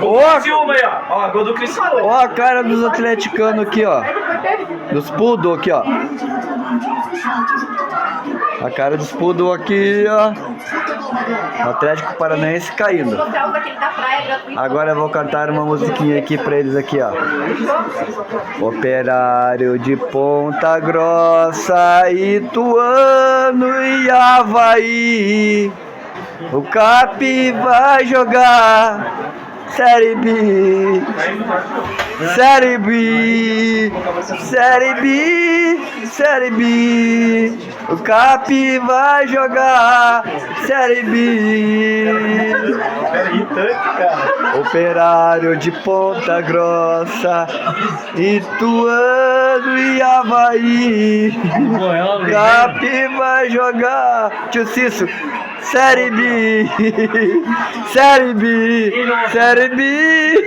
Gol do Criciúma aí, ó. Ó, gol do Criciúma. Ó a cara dos atleticanos aqui, ó. Dos Poodle aqui, ó. A cara dos Poodle aqui, ó. Atlético Paranaense caindo. Agora eu vou cantar uma musiquinha aqui pra eles aqui, ó. Operário de Ponta Grossa, Ituano e Avaí. O Cap vai jogar Série B, Série B, Série B, Série B. O Cap vai jogar Série B. Operário de Ponta Grossa, Ituano e Avaí. O Cap vai jogar, tio Cício, Série B, Série B, Série B.